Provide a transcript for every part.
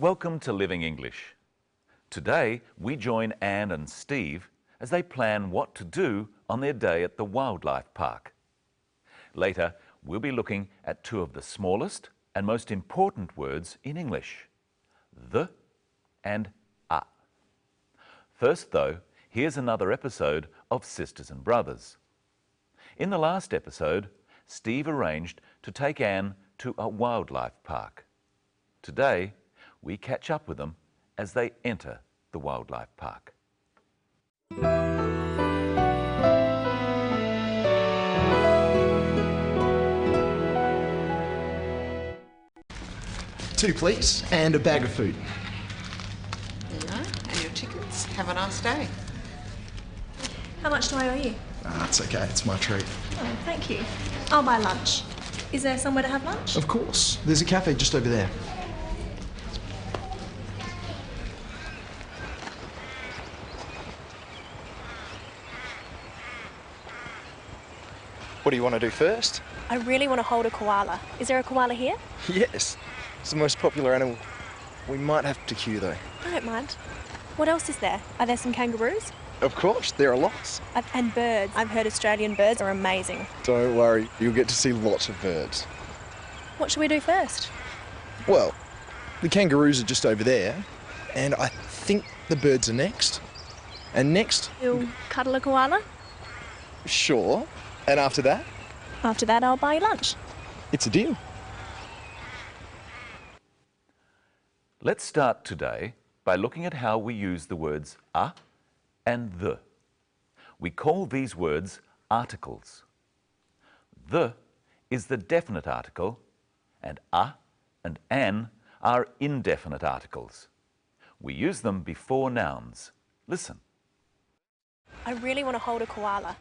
Welcome to Living English. Today we join Anne and Steve as they plan what to do on their day at the wildlife park. Later we'll be looking at two of the smallest and most important words in English, the and a. First though, here's another episode of Sisters and Brothers. In the last episode, Steve arranged to take Anne to a wildlife park. Today, we catch up with them as they enter the wildlife park. Two, please, and a bag of food. There you are, and your tickets. Have a nice day. How much do I owe you? It's okay, it's my treat. Oh, thank you. I'll buy lunch. Is there somewhere to have lunch? Of course, there's a cafe just over there. What do you want to do first? I really want to hold a koala. Is there a koala here? Yes, it's the most popular animal. We might have to queue though. I don't mind. What else is there? Are there some kangaroos? Of course, there are lots. And birds. I've heard Australian birds are amazing. Don't worry, you'll get to see lots of birds. What should we do first? Well, the kangaroos are just over there, and I think the birds are next. And next, You'll cuddle a koala? sure. And after that, After that, I'll buy you lunch. it's a deal. Let's start today by looking at how we use the words a and the. We call these words articles. The is the definite article, and a and an are indefinite articles. We use them before nouns. Listen. I really want to hold a koala.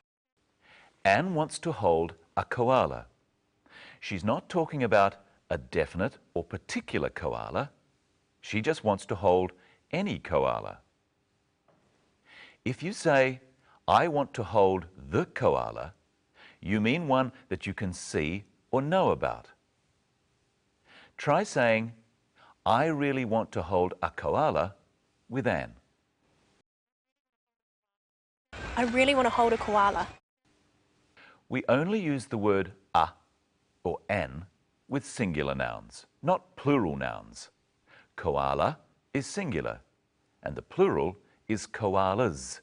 Anne wants to hold a koala. She's not talking about a definite or particular koala. She just wants to hold any koala. If you say, I want to hold the koala, you mean one that you can see or know about. Try saying, I really want to hold a koala with Anne. I really want to hold a koala. We only use the word a or an with singular nouns, not plural nouns. Koala is singular, and the plural is koalas.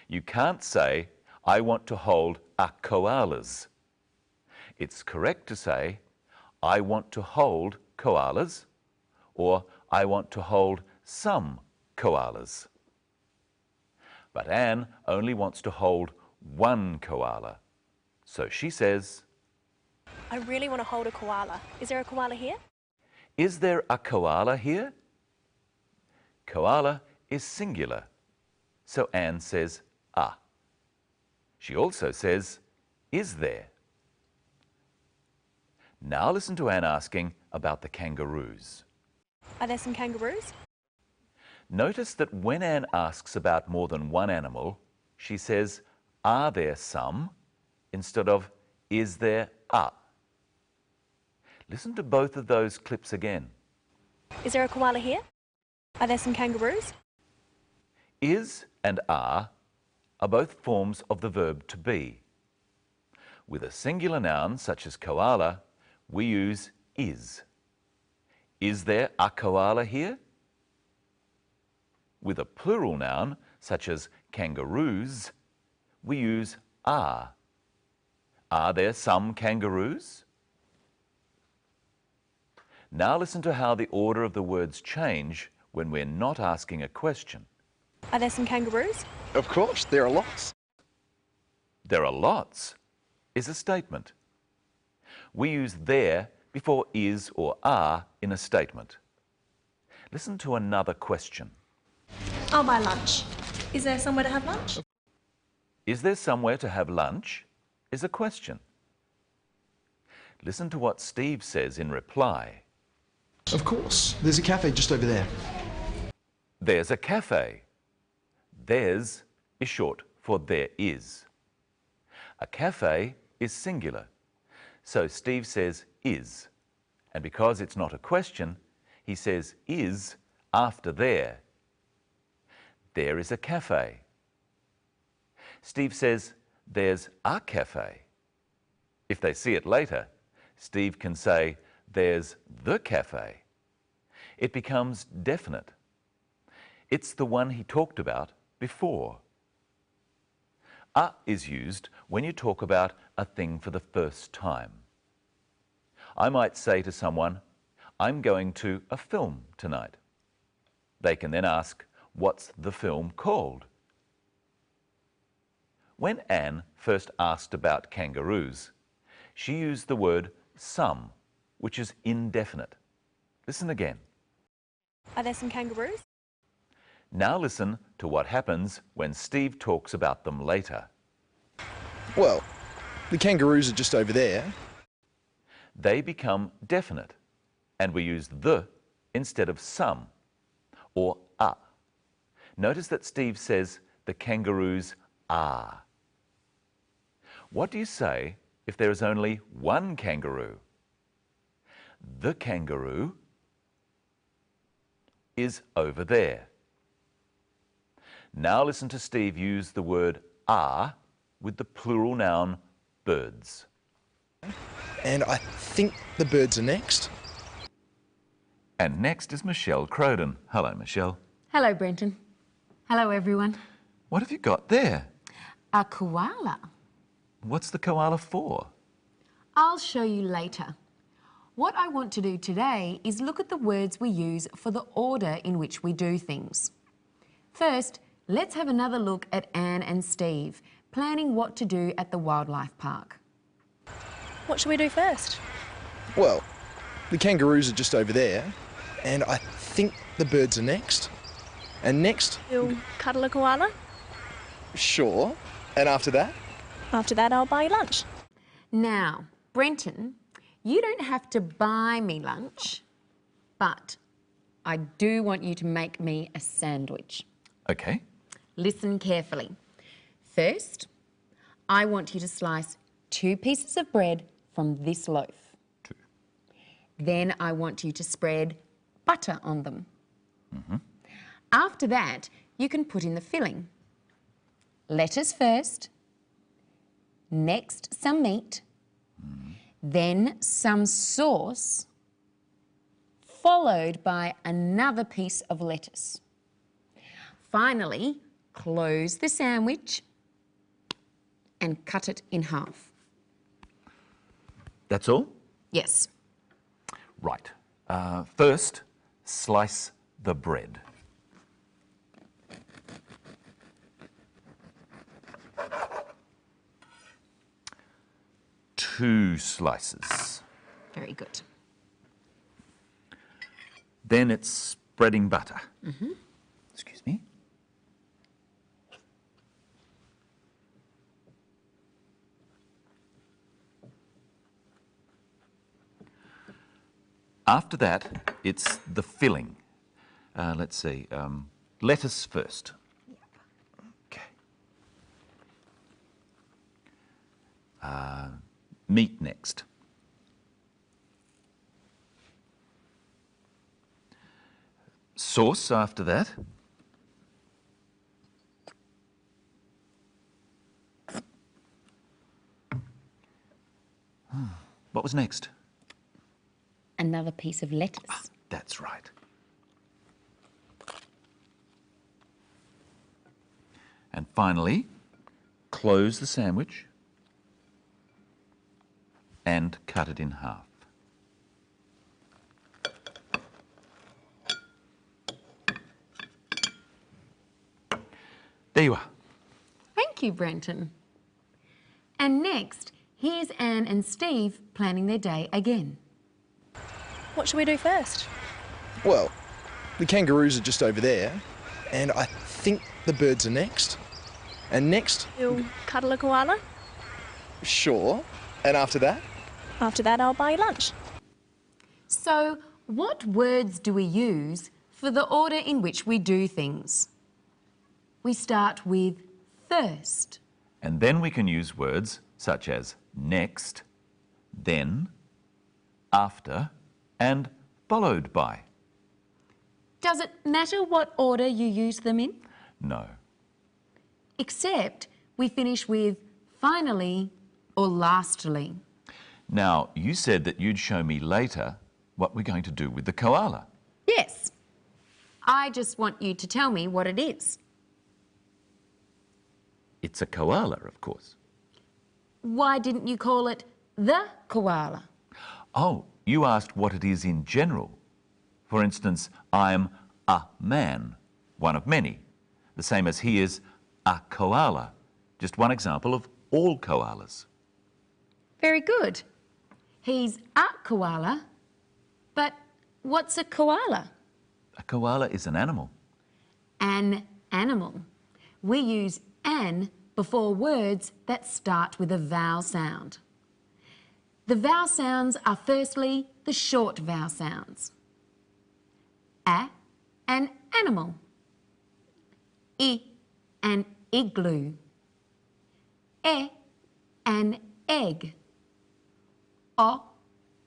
You can't say, I want to hold a koalas. It's correct to say, I want to hold koalas, or I want to hold some koalas. But Anne only wants to hold one koala. So she says, I really want to hold a koala. Is there a koala here? is there a koala here? Koala is singular. So Anne says, a. She also says, is there? Now listen to Anne asking about the kangaroos. Are there some kangaroos? Notice that when Anne asks about more than one animal, she says, are there some, instead of, is there a? Listen to both of those clips again. Is there a koala here? Are there some kangaroos? Is and are both forms of the verb to be. With a singular noun, such as koala, we use is. Is there a koala here? With a plural noun, such as kangaroos, we use are. Are there some kangaroos? Now listen to how the order of the words change when we're not asking a question. Are there some kangaroos? Of course, there are lots. There are lots is a statement. We use there before is or are in a statement. Listen to another question. I'll buy lunch. Is there somewhere to have lunch? Is there somewhere to have lunch? Is a question. Listen to what Steve says in reply. Of course, there's a cafe just over there. There's a cafe. There's is short for there is. A cafe is singular, so Steve says is, and because it's not a question, he says is after there. There is a cafe. Steve says there's a cafe. If they see it later, Steve can say there's the cafe. It becomes definite. It's the one he talked about before. A is used when you talk about a thing for the first time. I might say to someone, I'm going to a film tonight. They can then ask, what's the film called? When Anne first asked about kangaroos, she used the word some, which is indefinite. Listen again. Are there some kangaroos? Now listen to what happens when Steve talks about them later. Well, the kangaroos are just over there. They become definite, and we use the instead of some or a. Notice that Steve says the kangaroos are. What do you say if there is only one kangaroo? The kangaroo is over there. Now listen to Steve use the word are with the plural noun birds. And I think the birds are next. And next is Michelle Croden. Hello, Michelle. Hello, Brenton. Hello, everyone. What have you got there? A koala. What's the koala for? I'll show you later. What I want to do today is look at the words we use for the order in which we do things. First, let's have another look at Anne and Steve planning what to do at the wildlife park. What should we do first? Well, the kangaroos are just over there, and I think the birds are next. And next, You'll cuddle a koala? sure. And after that? After that, I'll buy you lunch. Now, Brenton, you don't have to buy me lunch, but I do want you to make me a sandwich. Okay. Listen carefully. First, I want you to slice 2 pieces of bread from this loaf. 2. Then I want you to spread butter on them. After that, you can put in the filling. Lettuce first, next some meat, then some sauce, followed by another piece of lettuce. Finally, close the sandwich and cut it in half. That's all? Yes. Right. First, slice the bread. Two slices. Very good. Then it's spreading butter. Excuse me. After that, it's the filling. Let's see, lettuce first. Okay. Meat next. Sauce after that. What was next? Another piece of lettuce. That's right. And finally, close the sandwich and cut it in half. There you are. Thank you, Brenton. And next, here's Anne and Steve planning their day again. What should we do first? Well, the kangaroos are just over there, and I think the birds are next. And next, You'll cuddle a koala? sure. And after that? After that, I'll buy you lunch. So, what words do we use for the order in which we do things? We start with first. And then we can use words such as next, then, after, and followed by. Does it matter what order you use them in? No. Except we finish with finally or lastly. Now, you said that you'd show me later what we're going to do with the koala. Yes. I just want you to tell me what it is. It's a koala, of course. Why didn't you call it the koala? Oh, you asked what it is in general. For instance, I'm a man, one of many, the same as he is a koala, just one example of all koalas. Very good. He's a koala, but what's a koala? A koala is an animal. An animal. We use an before words that start with a vowel sound. The vowel sounds are firstly the short vowel sounds. A, an animal. I, an igloo. E, an egg. O,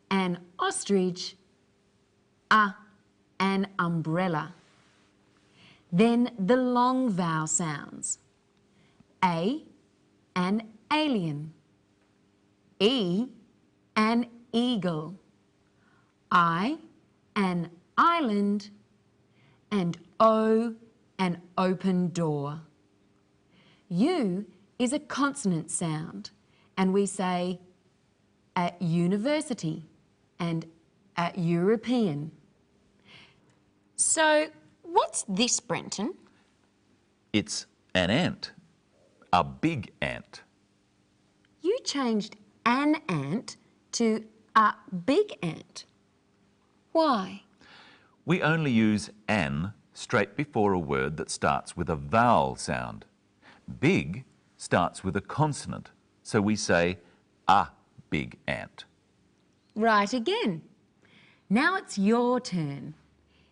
an ostrich. A, an umbrella. Then the long vowel sounds. A, an alien. E, an eagle. I, an island. And O, an open door. U is a consonant sound, and we say at university and at European. So, what's this, Brenton? It's an ant, a big ant. You changed an ant to a big ant. Why? We only use an straight before a word that starts with a vowel sound. Big starts with a consonant, so we say a big ant. Right again. Now it's your turn.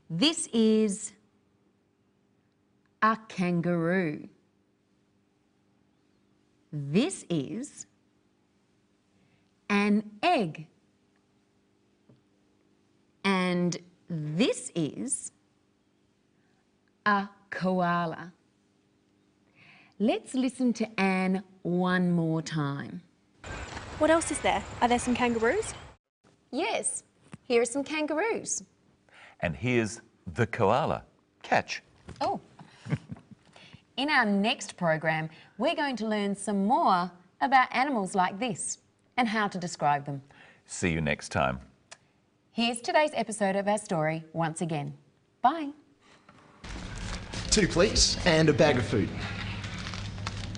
This is a kangaroo. This is an egg. And this is a koala. Let's listen to Anne one more time. What else is there? Are there some kangaroos? Yes, here are some kangaroos. And here's the koala. Catch. Oh. In our next program, we're going to learn some more about animals like this and how to describe them. See you next time. Here's today's episode of our story once again. Bye. 2, please, and a bag of food.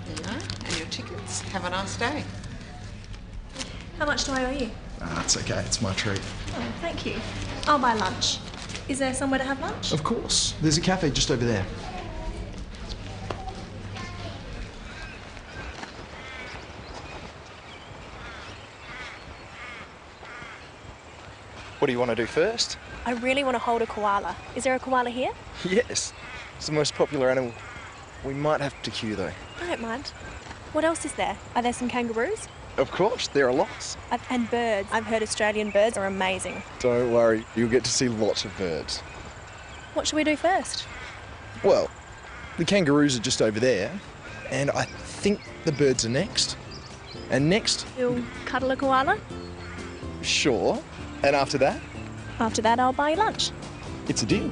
There you are. And your tickets. Have a nice day. How much do I owe you? It's okay, it's my treat. Oh, thank you. I'll buy lunch. Is there somewhere to have lunch? Of course, there's a cafe just over there. What do you want to do first? I really want to hold a koala. Is there a koala here? Yes, it's the most popular animal. We might have to queue though. I don't mind. What else is there? Are there some kangaroos? Of course, there are lots. And birds. I've heard Australian birds are amazing. Don't worry, you'll get to see lots of birds. What should we do first? Well, the kangaroos are just over there, and I think the birds are next. And next, You'll cuddle a koala? sure. And after that, After that, I'll buy you lunch. it's a deal.